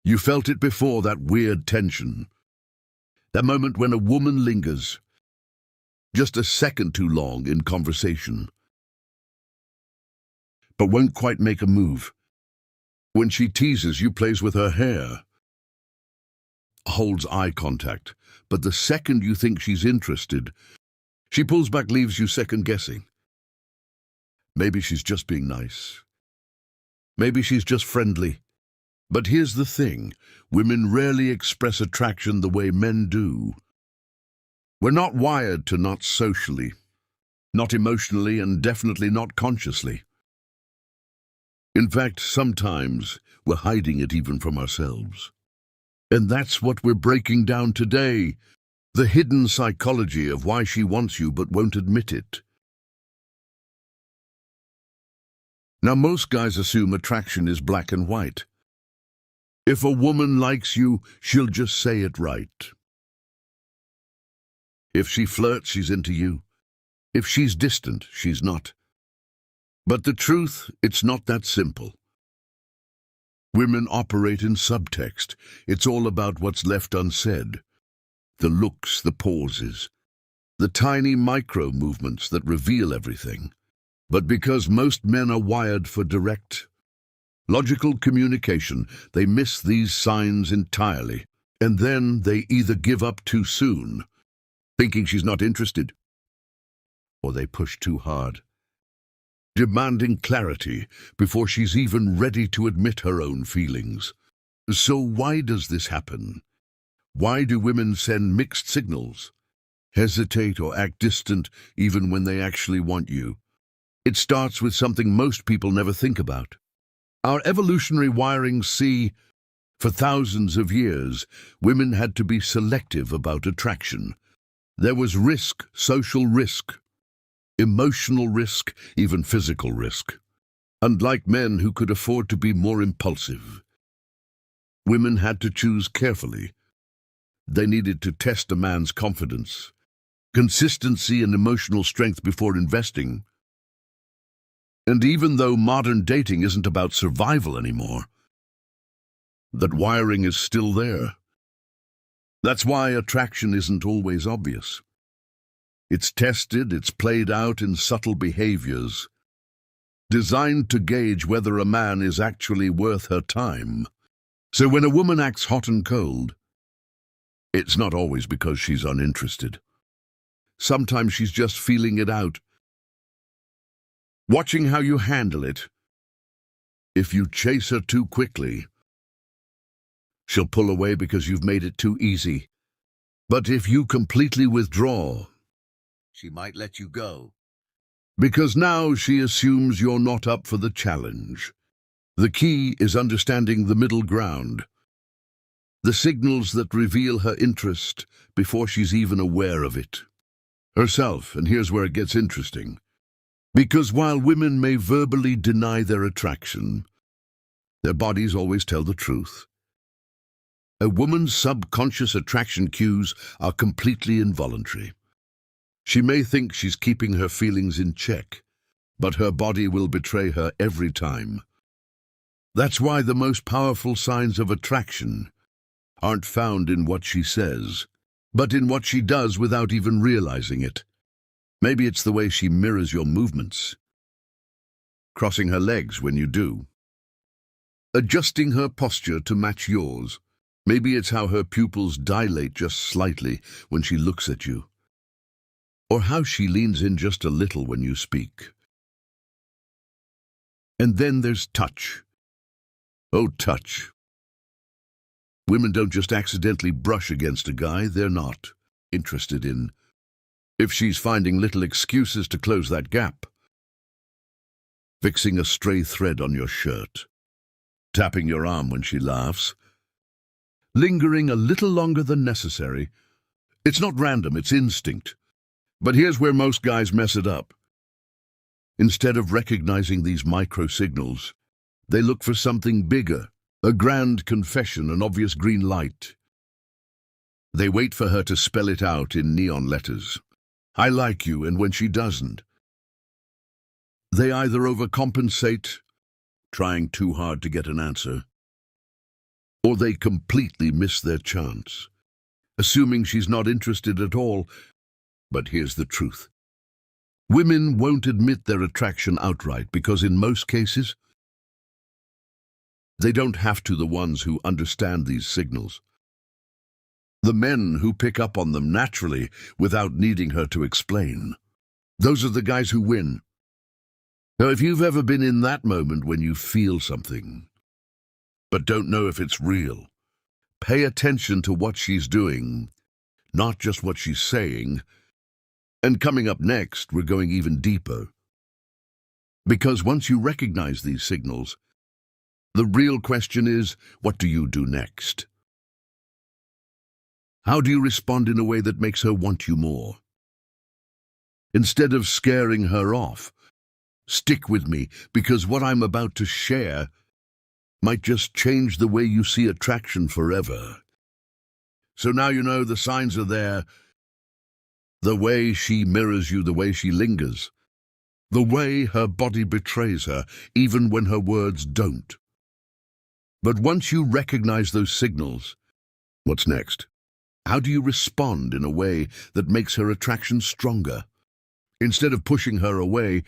You felt it before, that weird tension. That moment when a woman lingers, just a second too long in conversation, but won't quite make a move. When she teases you, plays with her hair, holds eye contact, but the second you think she's interested, she pulls back, leaves you second-guessing. Maybe she's just being nice. Maybe she's just friendly. But here's the thing, women rarely express attraction the way men do. We're not wired to, not socially, not emotionally, and definitely not consciously. In fact, sometimes we're hiding it even from ourselves. And that's what we're breaking down today, the hidden psychology of why she wants you but won't admit it. Now, most guys assume attraction is black and white. If a woman likes you, she'll just say it right. If she flirts, she's into you. If she's distant, she's not. But the truth, it's not that simple. Women operate in subtext. It's all about what's left unsaid. The looks, the pauses, the tiny micro-movements that reveal everything. But because most men are wired for direct, logical communication, they miss these signs entirely. And then they either give up too soon, thinking she's not interested, or they push too hard, demanding clarity before she's even ready to admit her own feelings. So why does this happen? Why do women send mixed signals, hesitate or act distant even when they actually want you? It starts with something most people never think about. Our evolutionary wiring. See, for thousands of years, women had to be selective about attraction. There was risk, social risk, emotional risk, even physical risk. Unlike men who could afford to be more impulsive, women had to choose carefully. They needed to test a man's confidence, consistency, and emotional strength before investing. And even though modern dating isn't about survival anymore, that wiring is still there. That's why attraction isn't always obvious. It's tested, it's played out in subtle behaviors, designed to gauge whether a man is actually worth her time. So when a woman acts hot and cold, it's not always because she's uninterested. Sometimes she's just feeling it out, watching how you handle it. If you chase her too quickly, she'll pull away because you've made it too easy. But if you completely withdraw, she might let you go. Because now she assumes you're not up for the challenge. The key is understanding the middle ground, the signals that reveal her interest before she's even aware of it herself. And here's where it gets interesting. Because while women may verbally deny their attraction, their bodies always tell the truth. A woman's subconscious attraction cues are completely involuntary. She may think she's keeping her feelings in check, but her body will betray her every time. That's why the most powerful signs of attraction aren't found in what she says, but in what she does without even realizing it. Maybe it's the way she mirrors your movements, crossing her legs when you do, adjusting her posture to match yours. Maybe it's how her pupils dilate just slightly when she looks at you, or how she leans in just a little when you speak. And then there's touch. Oh, touch. Women don't just accidentally brush against a guy they're not interested in. If she's finding little excuses to close that gap, fixing a stray thread on your shirt, tapping your arm when she laughs, lingering a little longer than necessary, it's not random, it's instinct. But here's where most guys mess it up. Instead of recognizing these micro-signals, they look for something bigger, a grand confession, an obvious green light. They wait for her to spell it out in neon letters. I like you, and when she doesn't, they either overcompensate, trying too hard to get an answer, or they completely miss their chance, assuming she's not interested at all. But here's the truth. Women won't admit their attraction outright because in most cases, they don't have to. The ones who understand these signals, the men who pick up on them naturally without needing her to explain, those are the guys who win. Now, if you've ever been in that moment when you feel something, but don't know if it's real, pay attention to what she's doing, not just what she's saying. And coming up next, we're going even deeper. Because once you recognize these signals, the real question is, what do you do next? How do you respond in a way that makes her want you more? Instead of scaring her off, stick with me, because what I'm about to share might just change the way you see attraction forever. So now you know the signs are there. The way she mirrors you, the way she lingers, the way her body betrays her, even when her words don't. But once you recognize those signals, what's next? How do you respond in a way that makes her attraction stronger? Instead of pushing her away,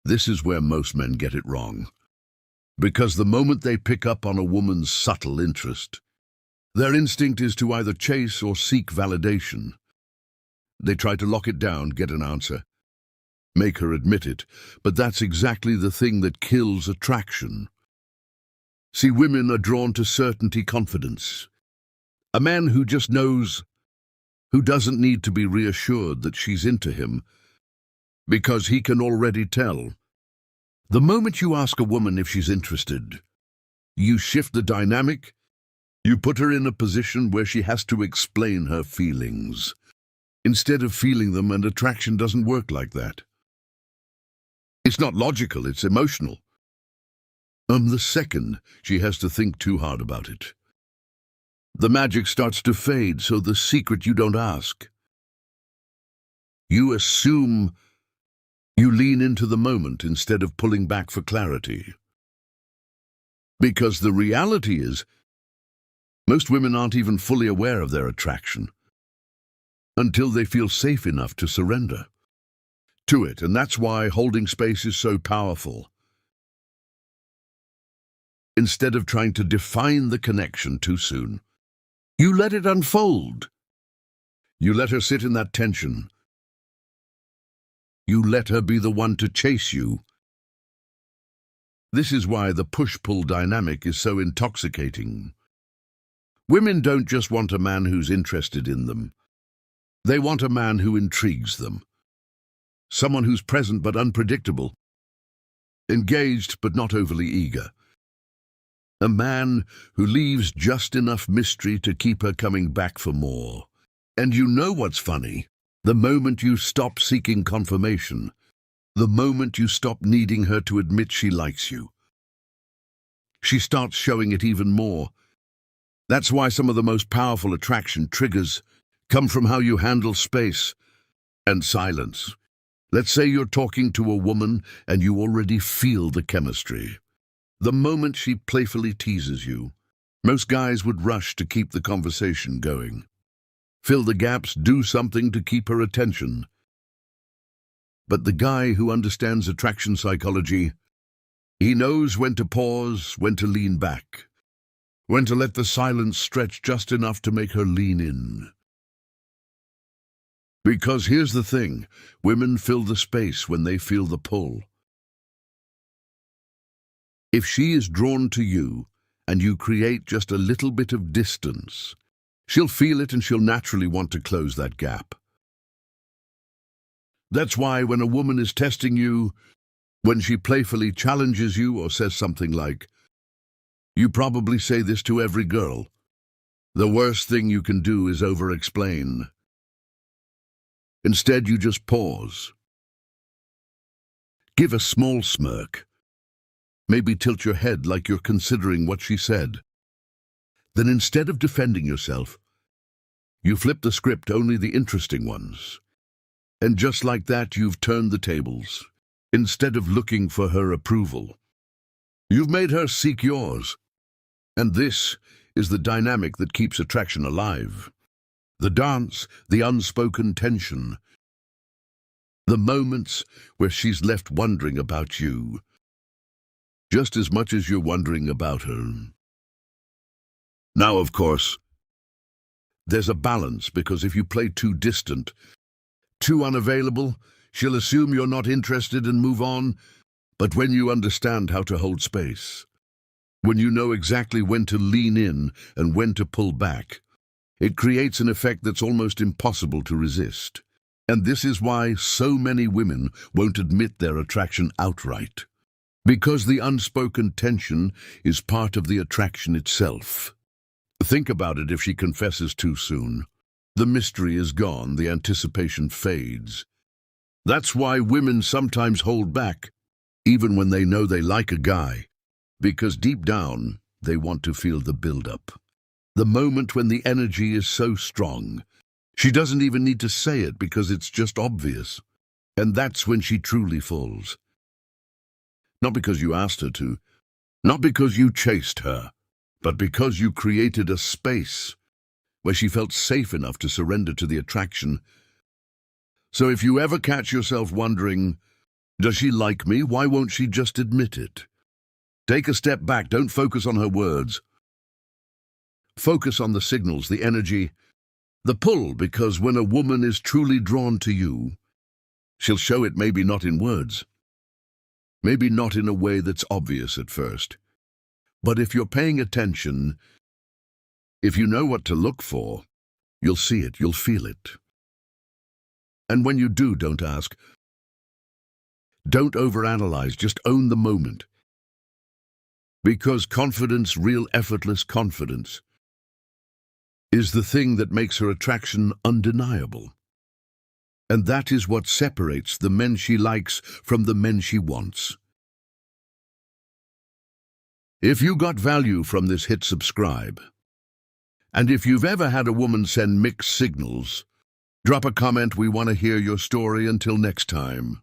this is where most men get it wrong. Because the moment they pick up on a woman's subtle interest, their instinct is to either chase or seek validation. They try to lock it down, get an answer, make her admit it, but that's exactly the thing that kills attraction. See, women are drawn to certainty, confidence. A man who just knows, who doesn't need to be reassured that she's into him, because he can already tell. The moment you ask a woman if she's interested, you shift the dynamic, you put her in a position where she has to explain her feelings, instead of feeling them, and attraction doesn't work like that. It's not logical, it's emotional. The second she has to think too hard about it, the magic starts to fade, so the secret you don't ask. You assume, you lean into the moment instead of pulling back for clarity. Because the reality is, most women aren't even fully aware of their attraction until they feel safe enough to surrender to it, and that's why holding space is so powerful. Instead of trying to define the connection too soon, you let it unfold. You let her sit in that tension. You let her be the one to chase you. This is why the push-pull dynamic is so intoxicating. Women don't just want a man who's interested in them. They want a man who intrigues them. Someone who's present but unpredictable. Engaged but not overly eager. A man who leaves just enough mystery to keep her coming back for more. And you know what's funny? The moment you stop seeking confirmation, the moment you stop needing her to admit she likes you, she starts showing it even more. That's why some of the most powerful attraction triggers come from how you handle space and silence. Let's say you're talking to a woman and you already feel the chemistry. The moment she playfully teases you, most guys would rush to keep the conversation going. Fill the gaps, do something to keep her attention. But the guy who understands attraction psychology, he knows when to pause, when to lean back, when to let the silence stretch just enough to make her lean in. Because here's the thing, women fill the space when they feel the pull. If she is drawn to you and you create just a little bit of distance, she'll feel it and she'll naturally want to close that gap. That's why when a woman is testing you, when she playfully challenges you or says something like, "You probably say this to every girl," the worst thing you can do is over-explain. Instead, you just pause. Give a small smirk. Maybe tilt your head like you're considering what she said. Then instead of defending yourself, you flip the script, only the interesting ones. And just like that, you've turned the tables. Instead of looking for her approval, you've made her seek yours. And this is the dynamic that keeps attraction alive. The dance, the unspoken tension, the moments where she's left wondering about you, just as much as you're wondering about her. Now, of course, there's a balance, because if you play too distant, too unavailable, she'll assume you're not interested and move on. But when you understand how to hold space, when you know exactly when to lean in and when to pull back, it creates an effect that's almost impossible to resist. And this is why so many women won't admit their attraction outright. Because the unspoken tension is part of the attraction itself. Think about it: if she confesses too soon, the mystery is gone, the anticipation fades. That's why women sometimes hold back, even when they know they like a guy, because deep down, they want to feel the build-up. The moment when the energy is so strong, she doesn't even need to say it because it's just obvious. And that's when she truly falls. Not because you asked her to, not because you chased her, but because you created a space where she felt safe enough to surrender to the attraction. So if you ever catch yourself wondering, does she like me? Why won't she just admit it? Take a step back. Don't focus on her words. Focus on the signals, the energy, the pull, because when a woman is truly drawn to you, she'll show it, maybe not in words, maybe not in a way that's obvious at first. But if you're paying attention, if you know what to look for, you'll see it, you'll feel it. And when you do, don't ask. Don't overanalyze, just own the moment. Because confidence, real effortless confidence, is the thing that makes her attraction undeniable. And that is what separates the men she likes from the men she wants. If you got value from this, hit subscribe. And if you've ever had a woman send mixed signals, drop a comment. We want to hear your story. Until next time.